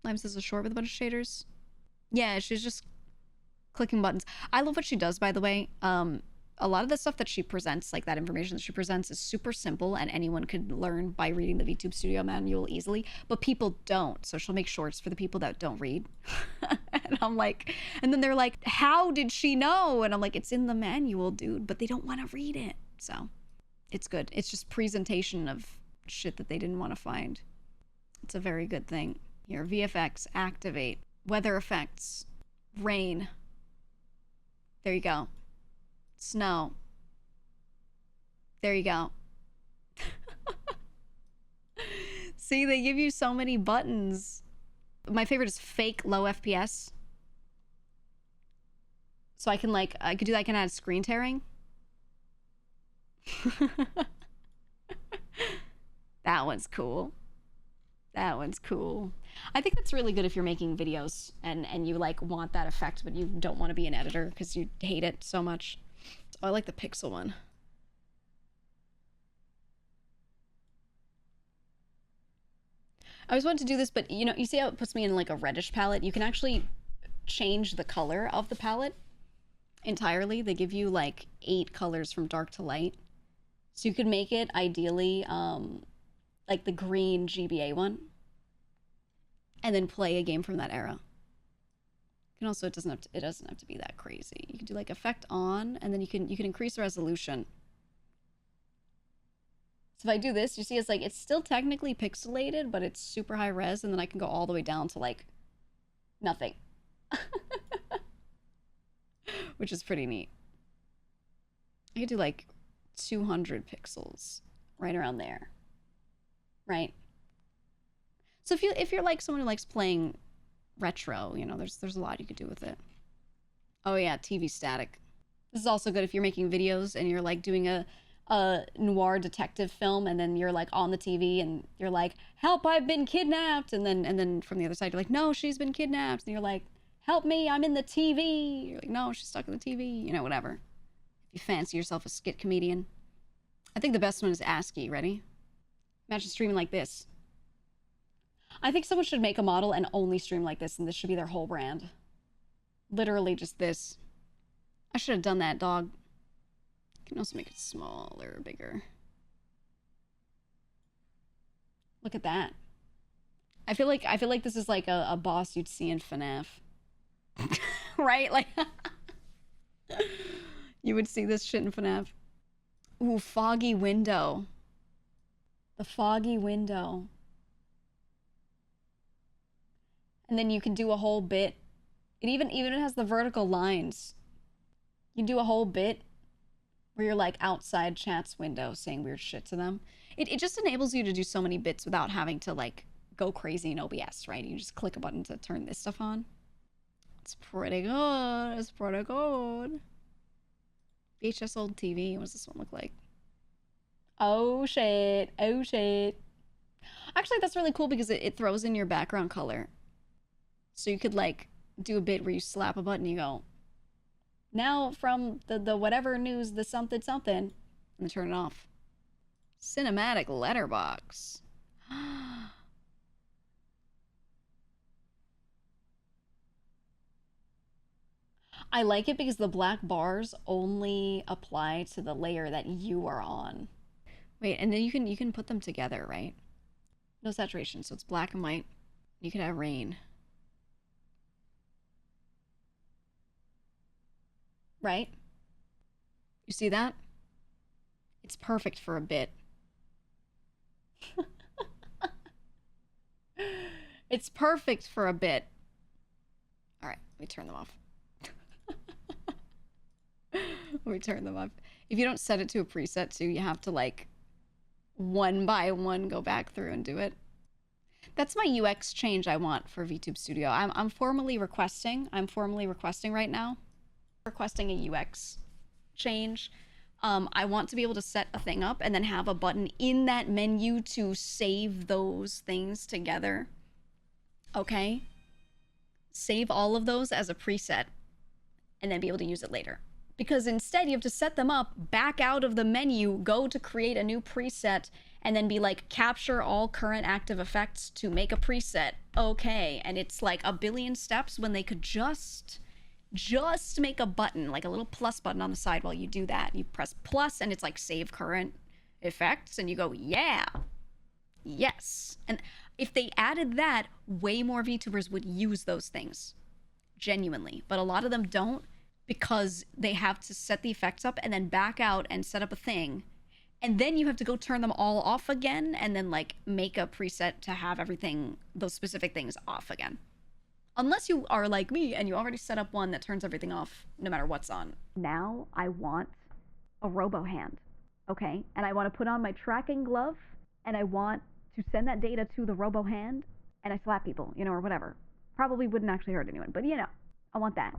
Lime says a short with a bunch of shaders. Yeah, she's just clicking buttons. I love what she does, by the way. A lot of the stuff that she presents, like that information that she presents, is super simple and anyone could learn by reading the Vtube Studio manual easily, but people don't. So she'll make shorts for the people that don't read. And I'm like, and then they're like, how did she know? And I'm like, it's in the manual, dude, but they don't want to read it. So it's good. It's just presentation of shit that they didn't want to find. It's a very good thing. Here, VFX, activate, weather effects, rain. There you go. Snow. There you go. See, they give you so many buttons. My favorite is fake low FPS. So I can like, I could do that, I can add screen tearing. That one's cool. That one's cool. I think that's really good if you're making videos and you like want that effect, but you don't want to be an editor because you hate it so much. Oh, I like the pixel one. I always wanted to do this, but you know, you see how it puts me in like a reddish palette? You can actually change the color of the palette entirely. They give you like 8 colors from dark to light. So you could make it ideally like the green GBA one, and then play a game from that era. You can also, it doesn't have to be that crazy. You can do like effect on, and then you can increase the resolution. So if I do this, you see it's like, it's still technically pixelated, but it's super high res, and then I can go all the way down to like nothing. Which is pretty neat. I could do like 200 pixels, right around there. Right? So if you're like someone who likes playing retro, you know, there's a lot you could do with it. Oh yeah, TV static. This is also good if you're making videos and you're like doing a noir detective film, and then you're like on the TV and you're like, help, I've been kidnapped, and then from the other side you're like, no, she's been kidnapped, and you're like, help me, I'm in the TV. You're like, no, she's stuck in the TV, you know, whatever. If you fancy yourself a skit comedian. I think the best one is ASCII. Ready? Imagine streaming like this. I think someone should make a model and only stream like this, and this should be their whole brand. Literally just this. I should have done that, dog. You can also make it smaller or bigger. Look at that. I feel like this is like a boss you'd see in FNAF. Right? Like you would see this shit in FNAF. Ooh, foggy window. The foggy window. And then you can do a whole bit. It even has the vertical lines. You do a whole bit where you're like outside chat's window saying weird shit to them. It just enables you to do so many bits without having to like go crazy in OBS, right? You just click a button to turn this stuff on. It's pretty good. It's pretty good. VHS old TV. What does this one look like? Oh shit. Oh shit. Actually, that's really cool because it throws in your background color. So you could like do a bit where you slap a button, you go, now from the whatever news, the something something, and then turn it off. Cinematic letterbox. I like it because the black bars only apply to the layer that you are on. Wait, and then you can put them together, right? No saturation, so it's black and white. You can have rain. Right? You see that? It's perfect for a bit. It's perfect for a bit. All right, let me turn them off. Let me turn them off. If you don't set it to a preset too, you have to like one by one go back through and do it. That's my UX change I want for Vtube Studio. I'm formally requesting. I'm formally requesting right now. Requesting a UX change. I want to be able to set a thing up and then have a button in that menu to save those things together. Okay? Save all of those as a preset and then be able to use it later. Because instead you have to set them up, back out of the menu, go to create a new preset, and then be like, capture all current active effects to make a preset. Okay. And it's like a billion steps when they could just make a button, like a little plus button on the side while you do that. You press plus and it's like save current effects and you go, yeah, yes. And if they added that, way more VTubers would use those things. Genuinely. But a lot of them don't, because they have to set the effects up and then back out and set up a thing. And then you have to go turn them all off again and then like make a preset to have everything, those specific things off again. Unless you are like me and you already set up one that turns everything off no matter what's on. Now I want a robo hand, okay? And I want to put on my tracking glove and I want to send that data to the robo hand and I slap people, you know, or whatever. Probably wouldn't actually hurt anyone, but you know, I want that.